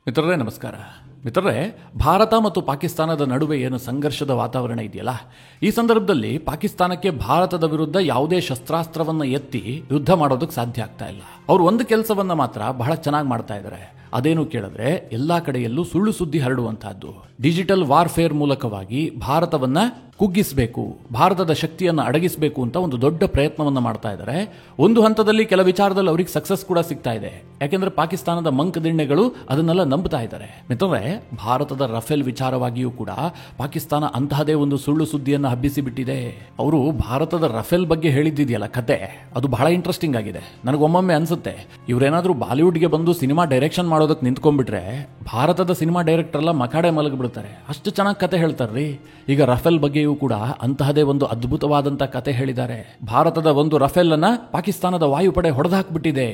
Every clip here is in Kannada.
ಮಿತ್ರರೇ ನಮಸ್ಕಾರ. ಮಿತ್ರರೇ, ಭಾರತ ಮತ್ತು ಪಾಕಿಸ್ತಾನದ ನಡುವೆ ಏನು ಸಂಘರ್ಷದ ವಾತಾವರಣ ಇದೆಯಲ್ಲ, ಈ ಸಂದರ್ಭದಲ್ಲಿ ಪಾಕಿಸ್ತಾನಕ್ಕೆ ಭಾರತದ ವಿರುದ್ಧ ಯಾವುದೇ ಶಸ್ತ್ರಾಸ್ತ್ರವನ್ನು ಎತ್ತಿ ಯುದ್ಧ ಮಾಡೋದಕ್ಕೆ ಸಾಧ್ಯ ಆಗ್ತಾ ಇಲ್ಲ. ಅವರು ಒಂದು ಕೆಲಸವನ್ನ ಮಾತ್ರ ಬಹಳ ಚೆನ್ನಾಗಿ ಮಾಡ್ತಾ ಇದ್ದಾರೆ. ಅದೇನು ಕೇಳಿದ್ರೆ, ಎಲ್ಲಾ ಕಡೆಯಲ್ಲೂ ಸುಳ್ಳು ಸುದ್ದಿ ಹರಡುವಂತಹದ್ದು. ಡಿಜಿಟಲ್ ವಾರ್ಫೇರ್ ಮೂಲಕವಾಗಿ ಭಾರತವನ್ನ ಕುಗ್ಗಿಸಬೇಕು, ಭಾರತದ ಶಕ್ತಿಯನ್ನು ಅಡಗಿಸಬೇಕು ಅಂತ ಒಂದು ದೊಡ್ಡ ಪ್ರಯತ್ನವನ್ನ ಮಾಡ್ತಾ ಇದ್ದಾರೆ. ಒಂದು ಹಂತದಲ್ಲಿ ಕೆಲ ವಿಚಾರದಲ್ಲಿ ಅವರಿಗೆ ಸಕ್ಸಸ್ ಕೂಡ ಸಿಗ್ತಾ ಇದೆ. ಯಾಕೆಂದ್ರೆ ಪಾಕಿಸ್ತಾನದ ಮಂಕದಿಣ್ಣೆಗಳು ಅದನ್ನೆಲ್ಲ ನಂಬುತ್ತಾ ಇದ್ದಾರೆ. ಮಿತ್ರರೇ, ಭಾರತದ ರಫೇಲ್ ವಿಚಾರವಾಗಿಯೂ ಕೂಡ ಪಾಕಿಸ್ತಾನ ಅಂತಹದೇ ಒಂದು ಸುಳ್ಳು ಸುದ್ದಿಯನ್ನು ಹಬ್ಬಿಸಿ ಬಿಟ್ಟಿದೆ. ಅವರು ಭಾರತದ ರಫೇಲ್ ಬಗ್ಗೆ ಹೇಳಿದ್ದಿದೆಯಲ್ಲ ಕತೆ, ಅದು ಬಹಳ ಇಂಟ್ರೆಸ್ಟಿಂಗ್ ಆಗಿದೆ. ನನಗೊಮ್ಮೊಮ್ಮೆ ಅನ್ಸುತ್ತೆ, ಇವರೇನಾದ್ರೂ ಬಾಲಿವುಡ್ಗೆ ಬಂದು ಸಿನಿಮಾ ಡೈರೆಕ್ಷನ್ ಮಾಡೋದಕ್ಕೆ ನಿಂತ್ಕೊಂಡ್ಬಿಟ್ರೆ ಭಾರತದ ಸಿನಿಮಾ ಡೈರೆಕ್ಟರ್ ಎಲ್ಲ ಮಕಾಡೆ ಮಲಗಿಬಿಡ್ತಾರೆ. ಅಷ್ಟು ಚೆನ್ನಾಗಿ ಕತೆ ಹೇಳ್ತಾರ್ರಿ. ಈಗ ರಫೇಲ್ ಬಗ್ಗೆಯೂ ಕೂಡ ಅಂತಹದೇ ಒಂದು ಅದ್ಭುತವಾದಂತ ಕತೆ ಹೇಳಿದ್ದಾರೆ. ಭಾರತದ ಒಂದು ರಫೇಲ್ ಅನ್ನ ಪಾಕಿಸ್ತಾನದ ವಾಯುಪಡೆ ಹೊಡೆದಾಕ್ಬಿಟ್ಟಿದೆ.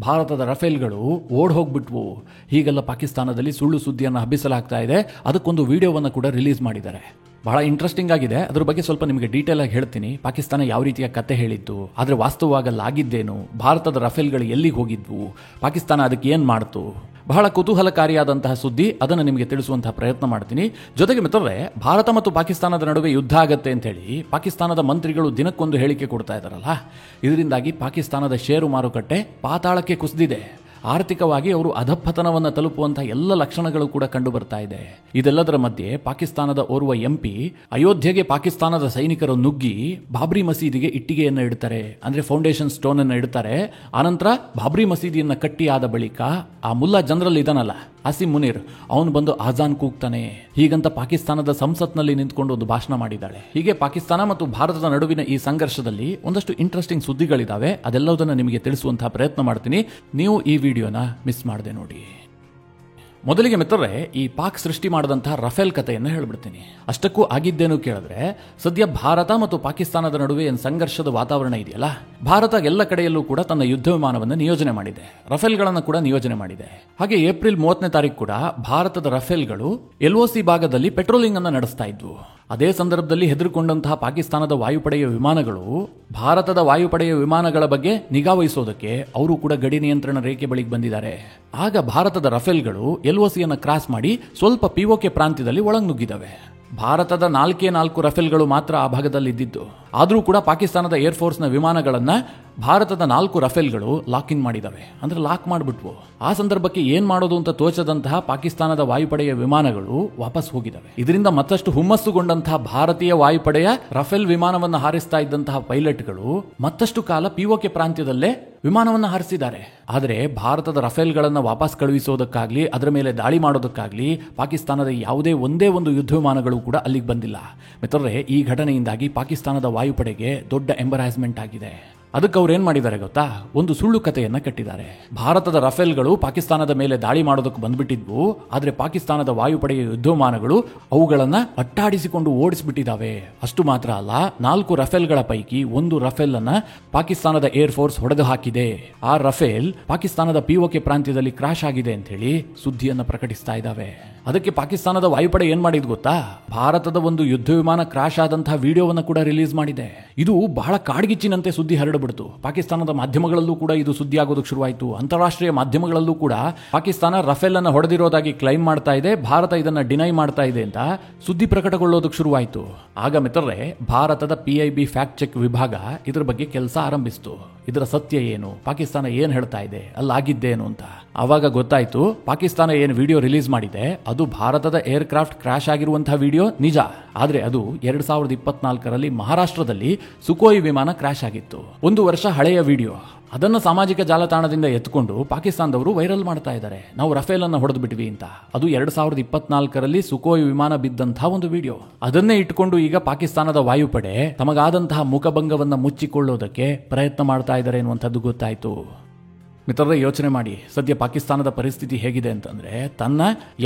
ಭಾರತದ ರಫೇಲ್ಗಳು ಓಡ್ ಹೋಗ್ಬಿಟ್ವು. ಹೀಗೆಲ್ಲ ಪಾಕಿಸ್ತಾನದಲ್ಲಿ ಸುಳ್ಳು ಸುದ್ದಿಯನ್ನು ಹಬ್ಬಿಸಲಾಗ್ತಾ ಇದೆ. ಅದಕ್ಕೊಂದು ವಿಡಿಯೋವನ್ನು ಕೂಡ ರಿಲೀಸ್ ಮಾಡಿದ್ದಾರೆ. ಬಹಳ ಇಂಟ್ರೆಸ್ಟಿಂಗ್ ಆಗಿದೆ. ಅದ್ರ ಬಗ್ಗೆ ಸ್ವಲ್ಪ ನಿಮಗೆ ಡೀಟೇಲ್ ಆಗಿ ಹೇಳ್ತೀನಿ. ಪಾಕಿಸ್ತಾನ ಯಾವ ರೀತಿಯ ಕತೆ ಹೇಳಿತ್ತು, ಆದ್ರೆ ವಾಸ್ತವವಾಗಿ ಆಗಿದ್ದೇನು, ಭಾರತದ ರಫೇಲ್ಗಳು ಎಲ್ಲಿಗೆ ಹೋಗಿದ್ವು, ಪಾಕಿಸ್ತಾನ ಅದಕ್ಕೆ ಏನ್ ಮಾಡ್ತು, ಬಹಳ ಕುತೂಹಲಕಾರಿಯಾದಂತಹ ಸುದ್ದಿ. ಅದನ್ನು ನಿಮಗೆ ತಿಳಿಸುವಂತಹ ಪ್ರಯತ್ನ ಮಾಡ್ತೀನಿ. ಜೊತೆಗೆ ಮಿತ್ರರೇ, ಭಾರತ ಮತ್ತು ಪಾಕಿಸ್ತಾನದ ನಡುವೆ ಯುದ್ಧ ಆಗತ್ತೆ ಅಂತ ಹೇಳಿ ಪಾಕಿಸ್ತಾನದ ಮಂತ್ರಿಗಳು ದಿನಕ್ಕೊಂದು ಹೇಳಿಕೆ ಕೊಡ್ತಾ ಇದ್ದಾರಲ್ಲ, ಇದರಿಂದಾಗಿ ಪಾಕಿಸ್ತಾನದ ಷೇರು ಮಾರುಕಟ್ಟೆ ಪಾತಾಳಕ್ಕೆ ಕುಸಿದಿದೆ. ಆರ್ಥಿಕವಾಗಿ ಅವರು ಅಧಪತನವನ್ನು ತಲುಪುವಂತಹ ಎಲ್ಲ ಲಕ್ಷಣಗಳು ಕೂಡ ಕಂಡು ಬರ್ತಾ ಇದೆ. ಇದೆಲ್ಲದರ ಮಧ್ಯೆ ಪಾಕಿಸ್ತಾನದ ಓರ್ವ ಎಂಪಿ ಅಯೋಧ್ಯೆಗೆ ಪಾಕಿಸ್ತಾನದ ಸೈನಿಕರು ನುಗ್ಗಿ ಬಾಬ್ರಿ ಮಸೀದಿಗೆ ಇಟ್ಟಿಗೆಯನ್ನು ಇಡ್ತಾರೆ, ಅಂದ್ರೆ ಫೌಂಡೇಶನ್ ಸ್ಟೋನ್ ಅನ್ನು ಇಡ್ತಾರೆ. ಆನಂತರ ಬಾಬ್ರಿ ಮಸೀದಿಯನ್ನ ಕಟ್ಟಿ ಆದ ಬಳಿಕ ಆ ಮುಲ್ಲಾ ಜನರಲ್ ಇದನಲ್ಲ ಆಸಿಮ್ ಮುನೀರ್, ಅವನು ಬಂದು ಆಜಾನ್ ಕೂಗ್ತಾನೆ. ಹೀಗಂತ ಪಾಕಿಸ್ತಾನದ ಸಂಸತ್ನಲ್ಲಿ ನಿಂತ್ಕೊಂಡು ಒಂದು ಭಾಷಣ ಮಾಡಿದ್ದಾಳೆ. ಹೀಗೆ ಪಾಕಿಸ್ತಾನ ಮತ್ತು ಭಾರತದ ನಡುವಿನ ಈ ಸಂಘರ್ಷದಲ್ಲಿ ಒಂದಷ್ಟು ಇಂಟ್ರೆಸ್ಟಿಂಗ್ ಸುದ್ದಿಗಳಿದಾವೆ. ಅದೆಲ್ಲದನ್ನು ನಿಮಗೆ ತಿಳಿಸುವಂತಹ ಪ್ರಯತ್ನ ಮಾಡ್ತೀನಿ. ನೀವು ಈ ವಿಡಿಯೋನ ಮಿಸ್ ಮಾಡದೆ ನೋಡಿ. ಮೊದಲಿಗೆ ಮಿತ್ರರೇ, ಈ ಪಾಕ್ ಸೃಷ್ಟಿ ಮಾಡಿದಂತಹ ರಫೇಲ್ ಕಥೆಯನ್ನು ಹೇಳ್ಬಿಡ್ತೀನಿ. ಅಷ್ಟಕ್ಕೂ ಆಗಿದ್ದೇನು ಕೇಳಿದ್ರೆ, ಸದ್ಯ ಭಾರತ ಮತ್ತು ಪಾಕಿಸ್ತಾನದ ನಡುವೆ ಏನು ಸಂಘರ್ಷದ ವಾತಾವರಣ ಇದೆಯಲ್ಲ, ಭಾರತ ಎಲ್ಲ ಕಡೆಯಲ್ಲೂ ಕೂಡ ತನ್ನ ಯುದ್ಧ ವಿಮಾನವನ್ನು ನಿಯೋಜನೆ ಮಾಡಿದೆ, ರಫೇಲ್ಗಳನ್ನು ಕೂಡ ನಿಯೋಜನೆ ಮಾಡಿದೆ. ಹಾಗೆ ಏಪ್ರಿಲ್ 30ನೇ ತಾರೀಕು ಕೂಡ ಭಾರತದ ರಫೇಲ್ಗಳು LOC ಭಾಗದಲ್ಲಿ ಪೆಟ್ರೋಲಿಂಗ್ ಅನ್ನು ನಡೆಸ್ತಾ ಇದ್ವು. ಅದೇ ಸಂದರ್ಭದಲ್ಲಿ ಹೆದರಿಕೊಂಡಂತಹ ಪಾಕಿಸ್ತಾನದ ವಾಯುಪಡೆಯ ವಿಮಾನಗಳು ಭಾರತದ ವಾಯುಪಡೆಯ ವಿಮಾನಗಳ ಬಗ್ಗೆ ನಿಗಾ ವಹಿಸೋದಕ್ಕೆ ಅವರು ಕೂಡ ಗಡಿ ನಿಯಂತ್ರಣ ರೇಖೆ ಬಳಿಗೆ ಬಂದಿದ್ದಾರೆ. ಆಗ ಭಾರತದ ರಫೇಲ್ಗಳು LOCಯನ್ನು ಕ್ರಾಸ್ ಮಾಡಿ ಸ್ವಲ್ಪ POK ಪ್ರಾಂತ್ಯದಲ್ಲಿ ಒಳಗ್ ನುಗ್ಗಿದವೆ. ಭಾರತದ 4 ರಫೇಲ್ಗಳು ಮಾತ್ರ ಆ ಭಾಗದಲ್ಲಿ ಇದ್ದಿದ್ದು. ಆದರೂ ಕೂಡ ಪಾಕಿಸ್ತಾನದ ಏರ್ಫೋರ್ಸ್ನ ವಿಮಾನಗಳನ್ನ ಭಾರತದ 4 ರಫೇಲ್ಗಳು ಲಾಕ್ ಇನ್ ಮಾಡಿದವೆ, ಅಂದ್ರೆ ಲಾಕ್ ಮಾಡಿಬಿಟ್ವು. ಆ ಸಂದರ್ಭಕ್ಕೆ ಏನ್ ಮಾಡೋದು ಅಂತ ತೋಚದಂತಹ ಪಾಕಿಸ್ತಾನದ ವಾಯುಪಡೆಯ ವಿಮಾನಗಳು ವಾಪಸ್ ಹೋಗಿದವೆ. ಇದರಿಂದ ಮತ್ತಷ್ಟು ಹುಮ್ಮಸ್ಸುಗೊಂಡಂತಹ ಭಾರತೀಯ ವಾಯುಪಡೆಯ ರಫೇಲ್ ವಿಮಾನವನ್ನು ಹಾರಿಸ್ತಾ ಇದ್ದಂತಹ ಪೈಲಟ್ಗಳು ಮತ್ತಷ್ಟು ಕಾಲ POK ಪ್ರಾಂತ್ಯದಲ್ಲೇ ವಿಮಾನವನ್ನು ಹಾರಿಸಿದ್ದಾರೆ. ಆದರೆ ಭಾರತದ ರಫೇಲ್ಗಳನ್ನು ವಾಪಸ್ ಕಳುಹಿಸೋದಕ್ಕಾಗ್ಲಿ ಅದರ ಮೇಲೆ ದಾಳಿ ಮಾಡೋದಕ್ಕಾಗ್ಲಿ ಪಾಕಿಸ್ತಾನದ ಯಾವುದೇ ಒಂದೇ ಒಂದು ಯುದ್ಧ ವಿಮಾನಗಳು ಕೂಡ ಅಲ್ಲಿಗೆ ಬಂದಿಲ್ಲ. ಮಿತ್ರರೇ, ಈ ಘಟನೆಯಿಂದಾಗಿ ಪಾಕಿಸ್ತಾನದ ವಾಯುಪಡೆಗೆ ದೊಡ್ಡ ಎಂಬರಾಸ್ಮೆಂಟ್ ಆಗಿದೆ. ಅದಕ್ಕೆ ಅವ್ರು ಏನ್ ಮಾಡಿದ್ದಾರೆ ಗೊತ್ತಾ, ಒಂದು ಸುಳ್ಳು ಕಥೆಯನ್ನ ಕಟ್ಟಿದ್ದಾರೆ. ಭಾರತದ ರಫೇಲ್ಗಳು ಪಾಕಿಸ್ತಾನದ ಮೇಲೆ ದಾಳಿ ಮಾಡೋದಕ್ಕೆ ಬಂದ್ಬಿಟ್ಟಿದ್ವು, ಆದ್ರೆ ಪಾಕಿಸ್ತಾನದ ವಾಯುಪಡೆಯ ಯುದ್ಧ ವಿಮಾನಗಳು ಅವುಗಳನ್ನ ಅಟ್ಟಾಡಿಸಿಕೊಂಡು ಓಡಿಸ್ಬಿಟ್ಟಿದ್ದಾವೆ. ಅಷ್ಟು ಮಾತ್ರ ಅಲ್ಲ, 4 ರಫೇಲ್ಗಳ ಪೈಕಿ ಒಂದು ರಫೇಲ್ ಅನ್ನ ಪಾಕಿಸ್ತಾನದ ಏರ್ ಫೋರ್ಸ್ ಹೊಡೆದು ಹಾಕಿದೆ. ಆ ರಫೇಲ್ ಪಾಕಿಸ್ತಾನದ POK ಪ್ರಾಂತ್ಯದಲ್ಲಿ ಕ್ರಾಶ್ ಆಗಿದೆ ಅಂತ ಹೇಳಿ ಸುದ್ದಿಯನ್ನು ಪ್ರಕಟಿಸ್ತಾ ಇದ್ದಾವೆ. ಅದಕ್ಕೆ ಪಾಕಿಸ್ತಾನದ ವಾಯುಪಡೆ ಏನ್ ಮಾಡಿದ್ ಗೊತ್ತಾ, ಭಾರತದ ಒಂದು ಯುದ್ಧ ವಿಮಾನ ಕ್ರಾಶ್ ಆದಂತಹ ವಿಡಿಯೋವನ್ನು ಕೂಡ ರಿಲೀಸ್ ಮಾಡಿದೆ. ಇದು ಬಹಳ ಕಾಡ್ಗಿಚ್ಚಿನಂತೆ ಸುದ್ದಿ ಹರಡಬಿಡ್ತು. ಪಾಕಿಸ್ತಾನದ ಮಾಧ್ಯಮಗಳಲ್ಲೂ ಕೂಡ ಇದು ಸುದ್ದಿ ಆಗೋದಕ್ಕೆ ಶುರುವಾಯಿತು. ಅಂತಾರಾಷ್ಟ್ರೀಯ ಮಾಧ್ಯಮಗಳಲ್ಲೂ ಕೂಡ ಪಾಕಿಸ್ತಾನ ರಫೇಲ್ ಅನ್ನು ಹೊಡೆದಿರೋದಾಗಿ ಕ್ಲೈಮ್ ಮಾಡ್ತಾ ಇದೆ, ಭಾರತ ಇದನ್ನ ಡಿನೈ ಮಾಡ್ತಾ ಇದೆ ಅಂತ ಸುದ್ದಿ ಪ್ರಕಟಗೊಳ್ಳೋದಕ್ಕೆ ಶುರುವಾಯಿತು. ಆಗ ಮಿತ್ರರೇ, ಭಾರತದ PIB ಫ್ಯಾಕ್ಟ್ ಚೆಕ್ ವಿಭಾಗ ಇದ್ರ ಬಗ್ಗೆ ಕೆಲಸ ಆರಂಭಿಸಿತು. ಇದರ ಸತ್ಯ ಏನು, ಪಾಕಿಸ್ತಾನ ಏನ್ ಹೇಳ್ತಾ ಇದೆ, ಅಲ್ಲಾಗಿದ್ದೇನು ಅಂತ. ಆವಾಗ ಗೊತ್ತಾಯ್ತು, ಪಾಕಿಸ್ತಾನ ಏನು ವಿಡಿಯೋ ರಿಲೀಸ್ ಮಾಡಿದೆ ಅದು ಭಾರತದ ಏರ್ ಕ್ರಾಫ್ಟ್ ಕ್ರಾಶ್ ಆಗಿರುವಂತಹ ವಿಡಿಯೋ ನಿಜ. ಆದ್ರೆ ಅದು 2024ರಲ್ಲಿ ಮಹಾರಾಷ್ಟ್ರದಲ್ಲಿ ಸುಕೋಯಿ ವಿಮಾನ ಕ್ರಾಶ್ ಆಗಿತ್ತು. 1 ವರ್ಷ ಹಳೆಯ ವಿಡಿಯೋ. ಅದನ್ನು ಸಾಮಾಜಿಕ ಜಾಲತಾಣದಿಂದ ಎತ್ಕೊಂಡು ಪಾಕಿಸ್ತಾನದವರು ವೈರಲ್ ಮಾಡ್ತಾ ಇದ್ದಾರೆ, ನಾವು ರಫೇಲ್ ಅನ್ನು ಹೊಡೆದು ಬಿಟ್ವಿ ಅಂತ. ಅದು 2024ರಲ್ಲಿ ಸುಕೋಯಿ ವಿಮಾನ ಬಿದ್ದಂತಹ ಒಂದು ವಿಡಿಯೋ. ಅದನ್ನೇ ಇಟ್ಕೊಂಡು ಈಗ ಪಾಕಿಸ್ತಾನದ ವಾಯುಪಡೆ ತಮಗಾದಂತಹ ಮುಖಭಂಗವನ್ನ ಮುಚ್ಚಿಕೊಳ್ಳೋದಕ್ಕೆ ಪ್ರಯತ್ನ ಮಾಡ್ತಾ ಇದ್ದಾರೆ ಎನ್ನುವಂಥದ್ದು ಗೊತ್ತಾಯ್ತು. ಮಿತ್ರರೇ, ಯೋಚನೆ ಮಾಡಿ, ಸದ್ಯ ಪಾಕಿಸ್ತಾನದ ಪರಿಸ್ಥಿತಿ ಹೇಗಿದೆ ಅಂತಂದ್ರೆ, ತನ್ನ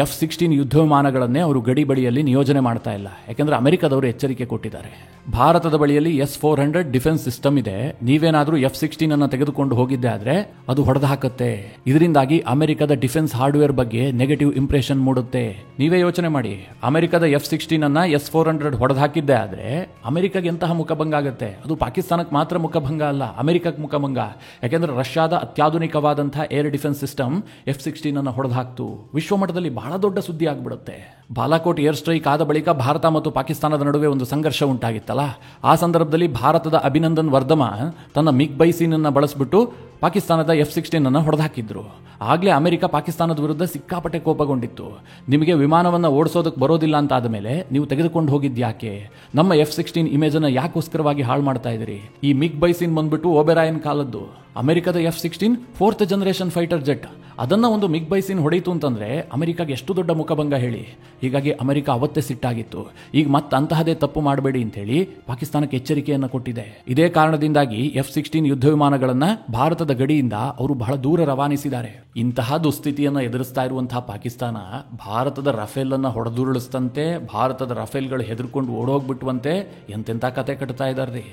F-16 ಯುದ್ಧ ವಿಮಾನಗಳನ್ನೇ ಅವರು ಗಡಿ ಬಳಿಯಲ್ಲಿ ನಿಯೋಜನೆ ಮಾಡ್ತಾ ಇಲ್ಲ. ಯಾಕಂದ್ರೆ ಅಮೆರಿಕದವರು ಎಚ್ಚರಿಕೆ ಕೊಟ್ಟಿದ್ದಾರೆ, ಭಾರತದ ಬಳಿಯಲ್ಲಿ S-400 ಡಿಫೆನ್ಸ್ ಸಿಸ್ಟಮ್ ಇದೆ, ನೀವೇನಾದ್ರೂ F-16 ಅನ್ನ ತೆಗೆದುಕೊಂಡು ಹೋಗಿದ್ದೆ ಆದ್ರೆ ಅದು ಹೊಡೆದು ಹಾಕುತ್ತೆ. ಇದರಿಂದಾಗಿ ಅಮೆರಿಕದ ಡಿಫೆನ್ಸ್ ಹಾರ್ಡ್ವೇರ್ ಬಗ್ಗೆ ನೆಗೆಟಿವ್ ಇಂಪ್ರೆಷನ್ ಮೂಡುತ್ತೆ. ನೀವೇ ಯೋಚನೆ ಮಾಡಿ, ಅಮೆರಿಕದ F-16 ಅನ್ನ S-400 ಹೊಡೆದು ಹಾಕಿದ್ದೆ ಆದ್ರೆ ಅಮೆರಿಕಾಗೆ ಎಂತಹ ಮುಖಭಂಗ ಆಗುತ್ತೆ. ಅದು ಪಾಕಿಸ್ತಾನಕ್ಕೆ ಮಾತ್ರ ಮುಖಭಂಗ ಅಲ್ಲ, ಅಮೆರಿಕಕ್ಕೆ ಮುಖಭಂಗ. ಯಾಕೆಂದ್ರೆ ರಷ್ಯಾದ ಅತ್ಯಾಧುನಿಕ ಅತ್ಯಾಧುನಿಕವಾದಂತಹ ಏರ್ ಡಿಫೆನ್ಸ್ ಸಿಸ್ಟಮ್ F-16 ಅನ್ನು ಹೊಡೆದಾಕ್ತು. ವಿಶ್ವಮಟ್ಟದಲ್ಲಿ ಬಹಳ ದೊಡ್ಡ ಸುದ್ದಿ ಆಗ್ಬಿಡುತ್ತೆ. ಬಾಲಾಕೋಟ್ ಏರ್ ಸ್ಟ್ರೈಕ್ ಆದ ಬಳಿಕ ಭಾರತ ಮತ್ತು ಪಾಕಿಸ್ತಾನದ ನಡುವೆ ಒಂದು ಸಂಘರ್ಷ ಉಂಟಾಗಿತ್ತಲ್ಲ. ಆ ಸಂದರ್ಭದಲ್ಲಿ ಭಾರತದ ಅಭಿನಂದನ್ ವರ್ಧಮಾನ್ ತನ್ನ ಮಿಗ್-29 ಅನ್ನು ಬಳಸಿಬಿಟ್ಟು ಪಾಕಿಸ್ತಾನದ F-16 ಅನ್ನು ಹೊಡೆದಾಕಿದ್ರು. ಆಗಲೇ ಅಮೆರಿಕ ಪಾಕಿಸ್ತಾನದ ವಿರುದ್ಧ ಸಿಕ್ಕಾಪಟ್ಟೆ ಕೋಪಗೊಂಡಿತ್ತು. ನಿಮಗೆ ವಿಮಾನವನ್ನು ಓಡಿಸೋದಕ್ಕೆ ಬರೋದಿಲ್ಲ ಅಂತ ಆದಮೇಲೆ ನೀವು ತೆಗೆದುಕೊಂಡು ಹೋಗಿದ್ಯಾಕೆ? ನಮ್ಮ F-16 ಇಮೇಜ್ ಅನ್ನು ಯಾಕೋಸ್ಕರವಾಗಿ ಹಾಳು ಮಾಡ್ತಾ ಇದ್ದೀರಿ? ಈ ಮಿಗ್-29 ಬಂದ್ಬಿಟ್ಟು ಓಬೆರಾಯನ್ ಕಾಲದ್ದು. ಅಮೆರಿಕದ F-16 4th generation fighter jet. ಅದನ್ನ ಒಂದು ಮಿಗ್-29 ಹೊಡೆಯಿತು ಅಂತಂದ್ರೆ ಅಮೆರಿಕಾಗೆ ಎಷ್ಟು ದೊಡ್ಡ ಮುಖಭಂಗ ಹೇಳಿ. ಹೀಗಾಗಿ ಅಮೆರಿಕ ಅವತ್ತೇ ಸಿಟ್ಟಾಗಿತ್ತು. ಈಗ ಮತ್ತೆ ಅಂತಹದೇ ತಪ್ಪು ಮಾಡಬೇಡಿ ಅಂತ ಹೇಳಿ ಪಾಕಿಸ್ತಾನಕ್ಕೆ ಎಚ್ಚರಿಕೆಯನ್ನು ಕೊಟ್ಟಿದೆ. ಇದೇ ಕಾರಣದಿಂದಾಗಿ F-16 ಯುದ್ಧ ವಿಮಾನಗಳನ್ನ ಭಾರತದ ಗಡಿಯಿಂದ ಅವರು ಬಹಳ ದೂರ ರವಾನಿಸಿದ್ದಾರೆ. ಇಂತಹ ದುಸ್ಥಿತಿಯನ್ನು ಎದುರಿಸ್ತಾ ಇರುವಂತಹ ಪಾಕಿಸ್ತಾನ ಭಾರತದ ರಫೇಲ್ ಅನ್ನ ಹೊಡೆದುರುಳಿಸ್ತಂತೆ, ಭಾರತದ ರಫೇಲ್ಗಳು ಹೆದರ್ಕೊಂಡು ಓಡೋಗ್ಬಿಟ್ಟುವಂತೆ ಎಂತೆಂಥ ಕತೆ ಕಟ್ತಾ ಇದ್ದಾರ್ರಿ.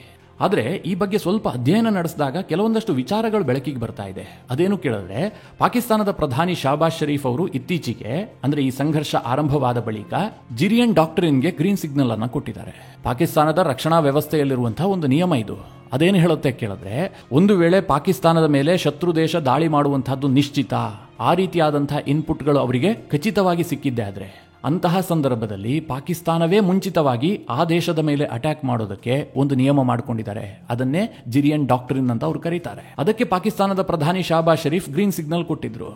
ಆದರೆ ಈ ಬಗ್ಗೆ ಸ್ವಲ್ಪ ಅಧ್ಯಯನ ನಡೆಸಿದಾಗ ಕೆಲವೊಂದಷ್ಟು ವಿಚಾರಗಳು ಬೆಳಕಿಗೆ ಬರ್ತಾ ಇದೆ. ಅದೇನು ಕೇಳಿದ್ರೆ, ಪಾಕಿಸ್ತಾನದ ಪ್ರಧಾನಿ ಶಾಬಾಜ್ ಶರೀಫ್ ಅವರು ಇತ್ತೀಚೆಗೆ, ಅಂದ್ರೆ ಈ ಸಂಘರ್ಷ ಆರಂಭವಾದ ಬಳಿಕ ಜಿರಿಯನ್ ಡಾಕ್ಟರಿನ್ಗೆ ಗ್ರೀನ್ ಸಿಗ್ನಲ್ ಅನ್ನು ಕೊಟ್ಟಿದ್ದಾರೆ. ಪಾಕಿಸ್ತಾನದ ರಕ್ಷಣಾ ವ್ಯವಸ್ಥೆಯಲ್ಲಿರುವಂತಹ ಒಂದು ನಿಯಮ ಇದು. ಅದೇನು ಹೇಳುತ್ತೆ ಕೇಳಿದ್ರೆ, ಒಂದು ವೇಳೆ ಪಾಕಿಸ್ತಾನದ ಮೇಲೆ ಶತ್ರು ದೇಶ ದಾಳಿ ಮಾಡುವಂತಹದ್ದು ನಿಶ್ಚಿತ, ಆ ರೀತಿಯಾದಂತಹ ಇನ್ಪುಟ್ಗಳು ಅವರಿಗೆ ಖಚಿತವಾಗಿ ಸಿಕ್ಕಿದ್ದೆ ಆದ್ರೆ ಅಂತಹ ಸಂದರ್ಭದಲ್ಲಿ ಪಾಕಿಸ್ತಾನವೇ ಮುಂಚಿತವಾಗಿ ಆ ದೇಶದ ಮೇಲೆ ಅಟ್ಯಾಕ್ ಮಾಡೋದಕ್ಕೆ ಒಂದು ನಿಯಮ ಮಾಡಿಕೊಂಡಿದ್ದಾರೆ. ಅದನ್ನೇ ಜಿರಿಯನ್ ಡಾಕ್ಟ್ರಿನ್ ಅಂತ ಅವರು ಕರೀತಾರೆ. ಅದಕ್ಕೆ ಪಾಕಿಸ್ತಾನದ ಪ್ರಧಾನಿ ಶಾಬಾಜ್ ಶರೀಫ್ ಗ್ರೀನ್ ಸಿಗ್ನಲ್ ಕೊಟ್ಟಿದ್ರು.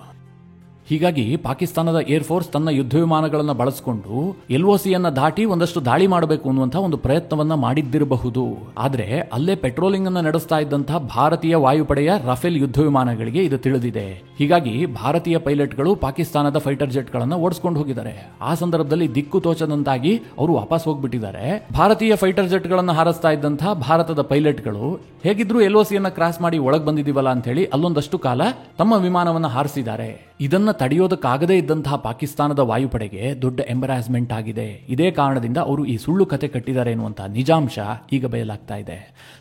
ಹೀಗಾಗಿ ಪಾಕಿಸ್ತಾನದ ಏರ್ಫೋರ್ಸ್ ತನ್ನ ಯುದ್ಧ ವಿಮಾನಗಳನ್ನು ಬಳಸಿಕೊಂಡು LOCಯನ್ನು ದಾಟಿ ಒಂದಷ್ಟು ದಾಳಿ ಮಾಡಬೇಕು ಅನ್ನುವಂತಹ ಒಂದು ಪ್ರಯತ್ನವನ್ನ ಮಾಡಿದ್ದಿರಬಹುದು. ಆದರೆ ಅಲ್ಲೇ ಪೆಟ್ರೋಲಿಂಗ್ ಅನ್ನು ನಡೆಸ್ತಾ ಇದ್ದಂತಹ ಭಾರತೀಯ ವಾಯುಪಡೆಯ ರಫೇಲ್ ಯುದ್ಧ ವಿಮಾನಗಳಿಗೆ ಇದು ತಿಳಿದಿದೆ. ಹೀಗಾಗಿ ಭಾರತೀಯ ಪೈಲಟ್ಗಳು ಪಾಕಿಸ್ತಾನದ ಫೈಟರ್ ಜೆಟ್ಗಳನ್ನು ಓಡಿಸ್ಕೊಂಡು ಹೋಗಿದ್ದಾರೆ. ಆ ಸಂದರ್ಭದಲ್ಲಿ ದಿಕ್ಕು ತೋಚದಂತಾಗಿ ಅವರು ವಾಪಸ್ ಹೋಗ್ಬಿಟ್ಟಿದ್ದಾರೆ. ಭಾರತೀಯ ಫೈಟರ್ ಜೆಟ್ಗಳನ್ನು ಹಾರಿಸ್ತಾ ಇದ್ದಂತಹ ಭಾರತದ ಪೈಲಟ್ಗಳು ಹೇಗಿದ್ರು LOCಯನ್ನು ಕ್ರಾಸ್ ಮಾಡಿ ಒಳಗೆ ಬಂದಿದ್ದೀವಲ್ಲ ಅಂತ ಹೇಳಿ ಅಲ್ಲೊಂದಷ್ಟು ಕಾಲ ತಮ್ಮ ವಿಮಾನವನ್ನು ಹಾರಿಸಿದ್ದಾರೆ. ಇದನ್ನ ತಡೆಯೋದಕ್ಕಾಗದೇ ಇದ್ದಂತಹ ಪಾಕಿಸ್ತಾನದ ವಾಯುಪಡೆಗೆ ದೊಡ್ಡ ಎಂಬರಾಸ್ಮೆಂಟ್ ಆಗಿದೆ. ಇದೇ ಕಾರಣದಿಂದ ಅವರು ಈ ಸುಳ್ಳು ಕತೆ ಕಟ್ಟಿದ್ದಾರೆ ಎನ್ನುವಂತಹ ನಿಜಾಂಶ ಈಗ ಬಯಲಾಗ್ತಾ ಇದೆ.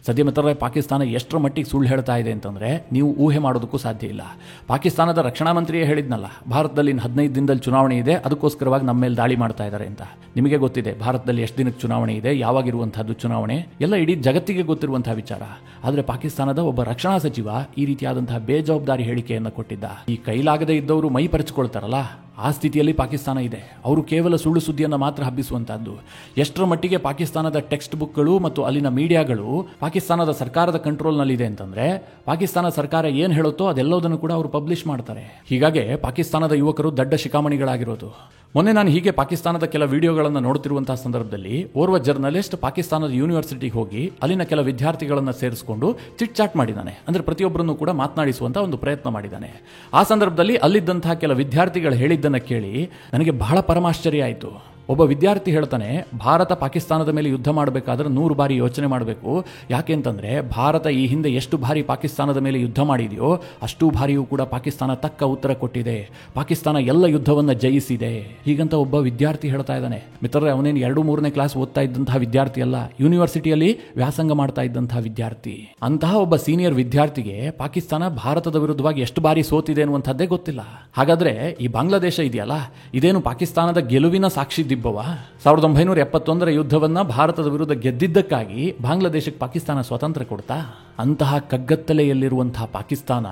ಸದ್ಯ ಮಿತ್ರರೇ, ಪಾಕಿಸ್ತಾನ ಎಷ್ಟರ ಮಟ್ಟಿಗೆ ಸುಳ್ಳು ಹೇಳ್ತಾ ಇದೆ ಅಂತಂದ್ರೆ ನೀವು ಊಹೆ ಮಾಡೋದಕ್ಕೂ ಸಾಧ್ಯ ಇಲ್ಲ. ಪಾಕಿಸ್ತಾನದ ರಕ್ಷಣಾ ಮಂತ್ರಿಯೇ ಹೇಳಿದ್ನಲ್ಲ, ಭಾರತದಲ್ಲಿ 15 ದಿನದಲ್ಲಿ ಚುನಾವಣೆ ಇದೆ, ಅದಕ್ಕೋಸ್ಕರವಾಗಿ ನಮ್ಮ ಮೇಲೆ ದಾಳಿ ಮಾಡ್ತಾ ಇದ್ದಾರೆ ಅಂತ. ನಿಮಗೆ ಗೊತ್ತಿದೆ ಭಾರತದಲ್ಲಿ ಎಷ್ಟು ದಿನಕ್ಕೆ ಚುನಾವಣೆ ಇದೆ, ಯಾವಾಗಿರುವಂತಹದ್ದು ಚುನಾವಣೆ ಎಲ್ಲ ಇಡೀ ಜಗತ್ತಿಗೆ ಗೊತ್ತಿರುವಂತಹ ವಿಚಾರ. ಆದರೆ ಪಾಕಿಸ್ತಾನದ ಒಬ್ಬ ರಕ್ಷಣಾ ಸಚಿವ ಈ ರೀತಿಯಾದಂತಹ ಬೇಜವಾಬ್ದಾರಿ ಹೇಳಿಕೆಯನ್ನು ಕೊಟ್ಟಿದ್ದ. ಈ ಕೈಲಾಗದೇ ಇದ್ದವರು ಮೈ ಪರಿಚಿಕೊಳ್ತಾರಲ್ಲ, ಆ ಸ್ಥಿತಿಯಲ್ಲಿ ಪಾಕಿಸ್ತಾನ ಇದೆ. ಅವರು ಕೇವಲ ಸುಳ್ಳು ಸುದ್ದಿಯನ್ನು ಮಾತ್ರ ಹಬ್ಬಿಸುವಂತಹದ್ದು. ಎಷ್ಟರ ಮಟ್ಟಿಗೆ ಪಾಕಿಸ್ತಾನದ ಟೆಕ್ಸ್ಟ್ ಬುಕ್ಗಳು ಮತ್ತು ಅಲ್ಲಿನ ಮೀಡಿಯಾಗಳು ಪಾಕಿಸ್ತಾನದ ಸರ್ಕಾರದ ಕಂಟ್ರೋಲ್ನಲ್ಲಿದೆ ಅಂತಂದ್ರೆ, ಪಾಕಿಸ್ತಾನ ಸರ್ಕಾರ ಏನು ಹೇಳುತ್ತೋ ಅದೆಲ್ಲದನ್ನು ಕೂಡ ಅವರು ಪಬ್ಲಿಷ್ ಮಾಡ್ತಾರೆ. ಹೀಗಾಗಿ ಪಾಕಿಸ್ತಾನದ ಯುವಕರು ದೊಡ್ಡ ಶಿಖಾಮಣಿಗಳಾಗಿರೋದು. ಮೊನ್ನೆ ನಾನು ಹೀಗೆ ಪಾಕಿಸ್ತಾನದ ಕೆಲ ವಿಡಿಯೋಗಳನ್ನು ನೋಡುತ್ತಿರುವಂತಹ ಸಂದರ್ಭದಲ್ಲಿ ಓರ್ವ ಜರ್ನಲಿಸ್ಟ್ ಪಾಕಿಸ್ತಾನದ ಯೂನಿವರ್ಸಿಟಿಗೆ ಹೋಗಿ ಅಲ್ಲಿನ ಕೆಲ ವಿದ್ಯಾರ್ಥಿಗಳನ್ನು ಸೇರಿಸಿಕೊಂಡು ಚಿಟ್ ಚಾಟ್ ಮಾಡಿದ್ದಾನೆ. ಅಂದ್ರೆ ಪ್ರತಿಯೊಬ್ಬರನ್ನು ಕೂಡ ಮಾತನಾಡಿಸುವಂತಹ ಒಂದು ಪ್ರಯತ್ನ ಮಾಡಿದ್ದಾನೆ. ಆ ಸಂದರ್ಭದಲ್ಲಿ ಅಲ್ಲಿದ್ದಂತಹ ಕೆಲ ವಿದ್ಯಾರ್ಥಿಗಳು ಹೇಳಿದ್ದನ್ನು ಕೇಳಿ ನನಗೆ ಬಹಳ ಪರಮಾಶ್ಚರ್ಯ ಆಯಿತು. ಒಬ್ಬ ವಿದ್ಯಾರ್ಥಿ ಹೇಳ್ತಾನೆ, ಭಾರತ ಪಾಕಿಸ್ತಾನದ ಮೇಲೆ ಯುದ್ಧ ಮಾಡಬೇಕಾದ್ರೆ 100 ಬಾರಿ ಯೋಚನೆ ಮಾಡಬೇಕು. ಯಾಕೆಂತಂದ್ರೆ ಭಾರತ ಈ ಹಿಂದೆ ಎಷ್ಟು ಬಾರಿ ಪಾಕಿಸ್ತಾನದ ಮೇಲೆ ಯುದ್ಧ ಮಾಡಿದೆಯೋ ಅಷ್ಟು ಬಾರಿಯೂ ಕೂಡ ಪಾಕಿಸ್ತಾನ ತಕ್ಕ ಉತ್ತರ ಕೊಟ್ಟಿದೆ. ಪಾಕಿಸ್ತಾನ ಎಲ್ಲ ಯುದ್ಧವನ್ನ ಜಯಿಸಿದೆ. ಹೀಗಂತ ಒಬ್ಬ ವಿದ್ಯಾರ್ಥಿ ಹೇಳ್ತಾ ಇದ್ದಾನೆ. ಮಿತ್ರರೇ, ಅವನೇನು 2-3ನೇ ಕ್ಲಾಸ್ ಓದ್ತಾ ಇದ್ದಂತಹ ವಿದ್ಯಾರ್ಥಿ ಅಲ್ಲ, ಯೂನಿವರ್ಸಿಟಿಯಲ್ಲಿ ವ್ಯಾಸಂಗ ಮಾಡ್ತಾ ಇದ್ದಂತಹ ವಿದ್ಯಾರ್ಥಿ. ಅಂತಹ ಒಬ್ಬ ಸೀನಿಯರ್ ವಿದ್ಯಾರ್ಥಿಗೆ ಪಾಕಿಸ್ತಾನ ಭಾರತದ ವಿರುದ್ಧವಾಗಿ ಎಷ್ಟು ಬಾರಿ ಸೋತಿದೆ ಅನ್ನುವಂಥದ್ದೇ ಗೊತ್ತಿಲ್ಲ. ಹಾಗಾದ್ರೆ ಈ ಬಾಂಗ್ಲಾದೇಶ ಇದೆಯಲ್ಲ, ಇದೇನು ಪಾಕಿಸ್ತಾನದ ಗೆಲುವಿನ ಸಾಕ್ಷಿ ದಿಬ್ಬವ? 1971ರ ಯುದ್ಧವನ್ನ ಭಾರತದ ವಿರುದ್ಧ ಗೆದ್ದಿದ್ದಕ್ಕಾಗಿ ಬಾಂಗ್ಲಾದೇಶಕ್ಕೆ ಪಾಕಿಸ್ತಾನ ಸ್ವಾತಂತ್ರ್ಯ ಕೊಡ್ತಾ? ಅಂತಹ ಕಗ್ಗತ್ತಲೆಯಲ್ಲಿರುವಂತಹ ಪಾಕಿಸ್ತಾನ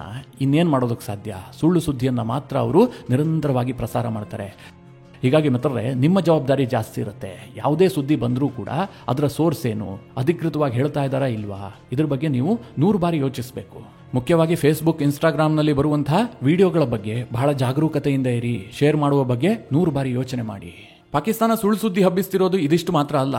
ಇನ್ನೇನ್ ಮಾಡೋದಕ್ಕೆ ಸಾಧ್ಯ? ಸುಳ್ಳು ಸುದ್ದಿಯನ್ನ ಮಾತ್ರ ಅವರು ನಿರಂತರವಾಗಿ ಪ್ರಸಾರ ಮಾಡ್ತಾರೆ. ಹೀಗಾಗಿ ಮಿತ್ರರೇ, ನಿಮ್ಮ ಜವಾಬ್ದಾರಿ ಜಾಸ್ತಿ ಇರುತ್ತೆ. ಯಾವುದೇ ಸುದ್ದಿ ಬಂದರೂ ಕೂಡ ಅದರ ಸೋರ್ಸ್ ಏನು, ಅಧಿಕೃತವಾಗಿ ಹೇಳ್ತಾ ಇದ್ದಾರಾ ಇಲ್ವಾ, ಇದ್ರ ಬಗ್ಗೆ ನೀವು 100 ಬಾರಿ ಯೋಚಿಸಬೇಕು. ಮುಖ್ಯವಾಗಿ ಫೇಸ್ಬುಕ್, ಇನ್ಸ್ಟಾಗ್ರಾಮ್ನಲ್ಲಿ ಬರುವಂತಹ ವಿಡಿಯೋಗಳ ಬಗ್ಗೆ ಬಹಳ ಜಾಗರೂಕತೆಯಿಂದ ಇರಿ. ಶೇರ್ ಮಾಡುವ ಬಗ್ಗೆ 100 ಬಾರಿ ಯೋಚನೆ ಮಾಡಿ. ಪಾಕಿಸ್ತಾನ ಸುಳ್ಳು ಸುದ್ದಿ ಹಬ್ಬಿಸ್ತಿರೋದು ಇದಿಷ್ಟು ಮಾತ್ರ ಅಲ್ಲ.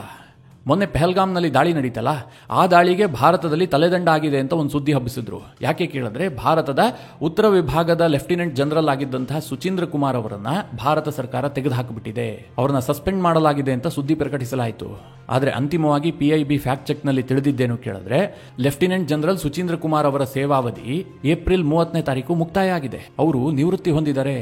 ಮೊನ್ನೆ ಪೆಹಲ್ಗಾಮ್ನಲ್ಲಿ ದಾಳಿ ನಡೀತಲ್ಲ, ಆ ದಾಳಿಗೆ ಭಾರತದಲ್ಲಿ ತಲೆದಂಡ ಆಗಿದೆ ಅಂತ ಒಂದು ಸುದ್ದಿ ಹಬ್ಬಿಸಿದ್ರು. ಯಾಕೆ ಕೇಳಿದ್ರೆ, ಭಾರತದ ಉತ್ತರ ವಿಭಾಗದ ಲೆಫ್ಟಿನೆಂಟ್ ಜನರಲ್ ಆಗಿದ್ದಂತಹ ಸುಚೀಂದ್ರ ಕುಮಾರ್ ಅವರನ್ನ ಭಾರತ ಸರ್ಕಾರ ತೆಗೆದುಹಾಕಿಬಿಟ್ಟಿದೆ. ಅವರನ್ನ ಸಸ್ಪೆಂಡ್ ಮಾಡಲಾಗಿದೆ ಅಂತ ಸುದ್ದಿ ಪ್ರಕಟಿಸಲಾಯಿತು. ಆದರೆ ಅಂತಿಮವಾಗಿ PIB ಫ್ಯಾಕ್ಟ್ ಚೆಕ್ನಲ್ಲಿ ತಿಳಿದಿದ್ದೇನು ಕೇಳಿದ್ರೆ, ಲೆಫ್ಟಿನೆಂಟ್ ಜನರಲ್ ಸುಚೀಂದ್ರ ಕುಮಾರ್ ಅವರ ಸೇವಾವಧಿ ಏಪ್ರಿಲ್ 30ನೇ ತಾರೀಕು ಮುಕ್ತಾಯ ಆಗಿದೆ. ಅವರು ನಿವೃತ್ತಿ ಹೊಂದಿದ್ದಾರೆ.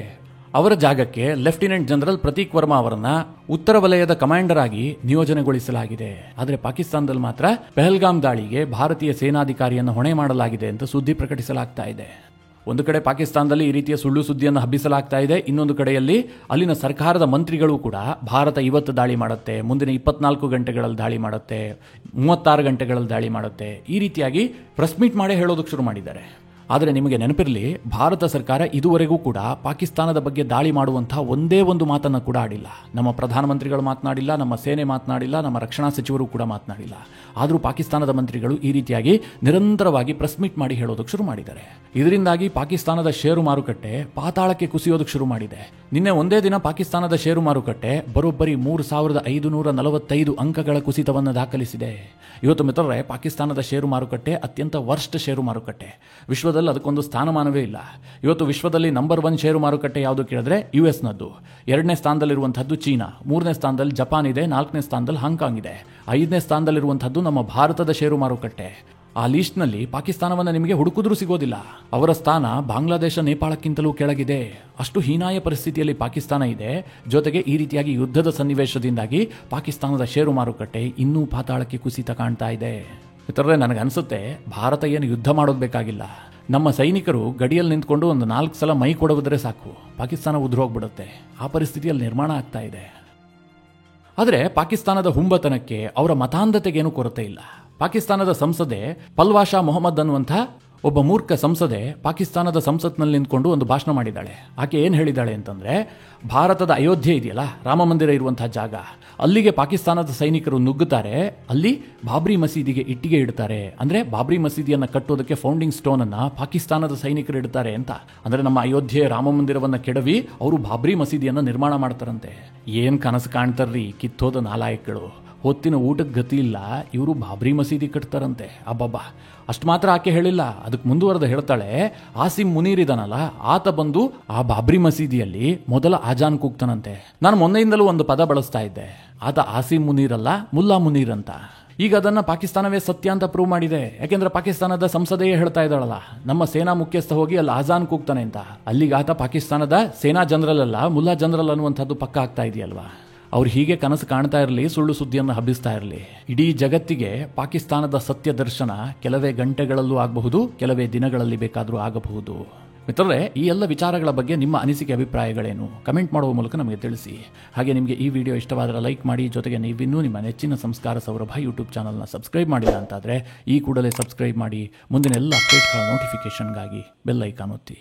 ಅವರ ಜಾಗಕ್ಕೆ ಲೆಫ್ಟಿನೆಂಟ್ ಜನರಲ್ ಪ್ರತೀಕ್ ವರ್ಮಾ ಅವರನ್ನ ಉತ್ತರ ವಲಯದ ಕಮಾಂಡರ್ ಆಗಿ ನಿಯೋಜನೆಗೊಳಿಸಲಾಗಿದೆ. ಆದರೆ ಪಾಕಿಸ್ತಾನದಲ್ಲಿ ಮಾತ್ರ ಪೆಹಲ್ಗಾಮ್ ದಾಳಿಗೆ ಭಾರತೀಯ ಸೇನಾಧಿಕಾರಿಯನ್ನು ಹೊಣೆ ಮಾಡಲಾಗಿದೆ ಅಂತ ಸುದ್ದಿ ಪ್ರಕಟಿಸಲಾಗ್ತಾ ಇದೆ. ಒಂದು ಕಡೆ ಪಾಕಿಸ್ತಾನದಲ್ಲಿ ಈ ರೀತಿಯ ಸುಳ್ಳು ಸುದ್ದಿಯನ್ನು ಹಬ್ಬಿಸಲಾಗ್ತಾ ಇದೆ. ಇನ್ನೊಂದು ಕಡೆಯಲ್ಲಿ ಅಲ್ಲಿನ ಸರ್ಕಾರದ ಮಂತ್ರಿಗಳು ಕೂಡ ಭಾರತ ಇವತ್ತು ದಾಳಿ ಮಾಡುತ್ತೆ, ಮುಂದಿನ 24 ಗಂಟೆಗಳಲ್ಲಿ ದಾಳಿ ಮಾಡುತ್ತೆ, 36 ಗಂಟೆಗಳಲ್ಲಿ ದಾಳಿ ಮಾಡುತ್ತೆ, ಈ ರೀತಿಯಾಗಿ ಪ್ರೆಸ್ ಮೀಟ್ ಮಾಡೇ ಹೇಳೋದಕ್ಕೆ ಶುರು ಮಾಡಿದ್ದಾರೆ. ಆದರೆ ನಿಮಗೆ ನೆನಪಿರಲಿ, ಭಾರತ ಸರ್ಕಾರ ಇದುವರೆಗೂ ಕೂಡ ಪಾಕಿಸ್ತಾನದ ಬಗ್ಗೆ ದಾಳಿ ಮಾಡುವಂತಹ ಒಂದೇ ಒಂದು ಮಾತನ್ನು ಕೂಡ ಆಡಿಲ್ಲ. ನಮ್ಮ ಪ್ರಧಾನಮಂತ್ರಿಗಳು ಮಾತನಾಡಿಲ್ಲ, ನಮ್ಮ ಸೇನೆ ಮಾತನಾಡಿಲ್ಲ, ನಮ್ಮ ರಕ್ಷಣಾ ಸಚಿವರು ಕೂಡ ಮಾತನಾಡಿಲ್ಲ. ಆದರೂ ಪಾಕಿಸ್ತಾನದ ಮಂತ್ರಿಗಳು ಈ ರೀತಿಯಾಗಿ ನಿರಂತರವಾಗಿ ಪ್ರೆಸ್ ಮೀಟ್ ಮಾಡಿ ಹೇಳೋದಕ್ಕೆ ಶುರು ಮಾಡಿದ್ದಾರೆ. ಇದರಿಂದಾಗಿ ಪಾಕಿಸ್ತಾನದ ಷೇರು ಮಾರುಕಟ್ಟೆ ಪಾತಾಳಕ್ಕೆ ಕುಸಿಯೋದಕ್ಕೆ ಶುರು ಮಾಡಿದೆ. ನಿನ್ನೆ ಒಂದೇ ದಿನ ಪಾಕಿಸ್ತಾನದ ಷೇರು ಮಾರುಕಟ್ಟೆ ಬರೋಬ್ಬರಿ 3,545 ಅಂಕಗಳ ಕುಸಿತವನ್ನು ದಾಖಲಿಸಿದೆ. ಇವತ್ತು ಮಿತ್ರರೇ, ಪಾಕಿಸ್ತಾನದ ಷೇರು ಮಾರುಕಟ್ಟೆ ಅತ್ಯಂತ ವರ್ಸ್ಟ್ ಷೇರು ಮಾರುಕಟ್ಟೆ. ವಿಶ್ವದಲ್ಲಿ ಅದಕ್ಕೊಂದು ಸ್ಥಾನಮಾನವೇ ಇಲ್ಲ. ಇವತ್ತು ವಿಶ್ವದಲ್ಲಿ ನಂಬರ್ 1 ಷೇರು ಮಾರುಕಟ್ಟೆ ಯಾವುದು ಕೇಳಿದ್ರೆ US-ನದ್ದು, 2ನೇ ಸ್ಥಾನದಲ್ಲಿರುವಂಥದ್ದು ಚೀನಾ, 3ನೇ ಸ್ಥಾನದಲ್ಲಿ ಜಪಾನ್ ಇದೆ, 4ನೇ ಸ್ಥಾನದಲ್ಲಿ ಹಾಂಗ್ಕಾಂಗ್ ಇದೆ, 5ನೇ ಸ್ಥಾನದಲ್ಲಿರುವಂಥದ್ದು ನಮ್ಮ ಭಾರತದ ಷೇರು ಮಾರುಕಟ್ಟೆ. ಆ ಲೀಸ್ಟ್ನಲ್ಲಿ ಪಾಕಿಸ್ತಾನವನ್ನು ನಿಮಗೆ ಹುಡುಕಿದ್ರೂ ಸಿಗೋದಿಲ್ಲ. ಅವರ ಸ್ಥಾನ ಬಾಂಗ್ಲಾದೇಶ, ನೇಪಾಳಕ್ಕಿಂತಲೂ ಕೆಳಗಿದೆ. ಅಷ್ಟು ಹೀನಾಯ ಪರಿಸ್ಥಿತಿಯಲ್ಲಿ ಪಾಕಿಸ್ತಾನ ಇದೆ. ಜೊತೆಗೆ ಈ ರೀತಿಯಾಗಿ ಯುದ್ಧದ ಸನ್ನಿವೇಶದಿಂದಾಗಿ ಪಾಕಿಸ್ತಾನದ ಷೇರು ಮಾರುಕಟ್ಟೆ ಇನ್ನೂ ಪಾತಾಳಕ್ಕೆ ಕುಸಿತ ಕಾಣ್ತಾ ಇದೆ. ಮಿತ್ರರೇ, ನನಗನ್ಸುತ್ತೆ ಭಾರತ ಏನು ಯುದ್ಧ ಮಾಡೋದು ಬೇಕಾಗಿಲ್ಲ. ನಮ್ಮ ಸೈನಿಕರು ಗಡಿಯಲ್ಲಿ ನಿಂತ್ಕೊಂಡು ಒಂದು 4 ಸಲ ಮೈ ಕೊಡುವುದರೆ ಸಾಕು, ಪಾಕಿಸ್ತಾನ ಉದುರೋಗ್ಬಿಡುತ್ತೆ. ಆ ಪರಿಸ್ಥಿತಿಯಲ್ಲಿ ನಿರ್ಮಾಣ ಆಗ್ತಾ ಇದೆ. ಆದರೆ ಪಾಕಿಸ್ತಾನದ ಹುಂಬತನಕ್ಕೆ, ಅವರ ಮತಾಂಧತೆಗೇನು ಕೊರತೆ ಇಲ್ಲ. ಪಾಕಿಸ್ತಾನದ ಸಂಸದೆ ಪಲ್ವಾಷಾ ಮೊಹಮ್ಮದ್ ಅನ್ನುವಂಥ ಒಬ್ಬ ಮೂರ್ಖ ಸಂಸದೆ ಪಾಕಿಸ್ತಾನದ ಸಂಸತ್ನಲ್ಲಿ ನಿಂತ್ಕೊಂಡು ಒಂದು ಭಾಷಣ ಮಾಡಿದ್ದಾಳೆ. ಆಕೆ ಏನು ಹೇಳಿದ್ದಾಳೆ ಅಂತಂದರೆ, ಭಾರತದ ಅಯೋಧ್ಯೆ ಇದೆಯಲ್ಲ, ರಾಮ ಮಂದಿರ ಇರುವಂತಹ ಜಾಗ, ಅಲ್ಲಿಗೆ ಪಾಕಿಸ್ತಾನದ ಸೈನಿಕರು ನುಗ್ಗುತ್ತಾರೆ, ಅಲ್ಲಿ ಬಾಬ್ರಿ ಮಸೀದಿಗೆ ಇಟ್ಟಿಗೆ ಇಡ್ತಾರೆ. ಅಂದರೆ ಬಾಬ್ರಿ ಮಸೀದಿಯನ್ನು ಕಟ್ಟೋದಕ್ಕೆ ಫೌಂಡಿಂಗ್ ಸ್ಟೋನನ್ನು ಪಾಕಿಸ್ತಾನದ ಸೈನಿಕರು ಇಡ್ತಾರೆ ಅಂತ. ಅಂದರೆ ನಮ್ಮ ಅಯೋಧ್ಯೆ ರಾಮ ಮಂದಿರವನ್ನು ಕೆಡವಿ ಅವರು ಬಾಬ್ರಿ ಮಸೀದಿಯನ್ನು ನಿರ್ಮಾಣ ಮಾಡ್ತಾರಂತೆ. ಏನು ಕನಸು ಕಾಣ್ತಾರ್ರಿ ಕಿತ್ತೋದ ನಾಲಾಯಕಗಳು. ಹೊತ್ತಿನ ಊಟಕ್ಕೆ ಗತಿ ಇಲ್ಲ, ಇವರು ಬಾಬ್ರಿ ಮಸೀದಿ ಕಟ್ತಾರಂತೆ. ಅಬ್ಬಬ್ಬಾ, ಅಷ್ಟು ಮಾತ್ರ ಆಕೆ ಹೇಳಿಲ್ಲ, ಅದಕ್ಕೆ ಮುಂದುವರೆದು ಹೇಳ್ತಾಳೆ, ಆಸಿಮ್ ಮುನೀರ್ ಇದಾನಲ್ಲ, ಆತ ಬಂದು ಆ ಬಾಬ್ರಿ ಮಸೀದಿಯಲ್ಲಿ ಮೊದಲ ಆಜಾನ್ ಕೂಗ್ತಾನಂತೆ. ನಾನು ಮೊನ್ನೆಯಿಂದಲೂ ಒಂದು ಪದ ಬಳಸ್ತಾ ಇದ್ದೆ, ಆತ ಆಸಿಮ್ ಮುನೀರ್ ಅಲ್ಲ, ಮುಲ್ಲಾ ಮುನೀರ್ ಅಂತ. ಈಗ ಅದನ್ನ ಪಾಕಿಸ್ತಾನವೇ ಸತ್ಯ ಅಂತ ಪ್ರೂವ್ ಮಾಡಿದೆ. ಯಾಕೆಂದ್ರೆ ಪಾಕಿಸ್ತಾನದ ಸಂಸದೆಯೇ ಹೇಳ್ತಾ ಇದ್ದಾಳಲ್ಲ, ನಮ್ಮ ಸೇನಾ ಮುಖ್ಯಸ್ಥ ಹೋಗಿ ಅಲ್ಲಿ ಆಜಾನ್ ಕೂಗ್ತಾನೆ ಅಂತ. ಅಲ್ಲಿಗೆ ಆತ ಪಾಕಿಸ್ತಾನದ ಸೇನಾ ಜನರಲ್ ಅಲ್ಲ, ಮುಲ್ಲಾ ಜನರಲ್ ಅನ್ನುವಂಥದ್ದು ಪಕ್ಕ ಆಗ್ತಾ ಇದೆಯಲ್ವಾ. ಅವ್ರು ಹೀಗೆ ಕನಸು ಕಾಣ್ತಾ ಇರಲಿ, ಸುಳ್ಳು ಸುದ್ದಿಯನ್ನು ಹಬ್ಬಿಸ್ತಾ ಇರಲಿ. ಇಡೀ ಜಗತ್ತಿಗೆ ಪಾಕಿಸ್ತಾನದ ಸತ್ಯ ದರ್ಶನ ಕೆಲವೇ ಗಂಟೆಗಳಲ್ಲೂ ಆಗಬಹುದು, ಕೆಲವೇ ದಿನಗಳಲ್ಲಿ ಬೇಕಾದರೂ ಆಗಬಹುದು. ಮಿತ್ರರೇ, ಈ ಎಲ್ಲ ವಿಚಾರಗಳ ಬಗ್ಗೆ ನಿಮ್ಮ ಅನಿಸಿಕೆ, ಅಭಿಪ್ರಾಯಗಳೇನು? ಕಮೆಂಟ್ ಮಾಡುವ ಮೂಲಕ ನಮಗೆ ತಿಳಿಸಿ. ಹಾಗೆ ನಿಮಗೆ ಈ ವಿಡಿಯೋ ಇಷ್ಟವಾದರೆ ಲೈಕ್ ಮಾಡಿ. ಜೊತೆಗೆ ನೀವಿನ್ನೂ ನಿಮ್ಮ ನೆಚ್ಚಿನ ಸಂಸ್ಕಾರ ಸೌರಭ ಯೂಟ್ಯೂಬ್ ಚಾನಲ್ನ ಸಬ್ಸ್ಕ್ರೈಬ್ ಮಾಡಿಲ್ಲ ಅಂತಾದರೆ ಈ ಕೂಡಲೇ ಸಬ್ಸ್ಕ್ರೈಬ್ ಮಾಡಿ. ಮುಂದಿನ ಎಲ್ಲ ಅಪ್ಡೇಟ್ಗಳ ನೋಟಿಫಿಕೇಷನ್ಗಾಗಿ ಬೆಲ್ ಐಕಾನ್ ಒತ್ತಿ.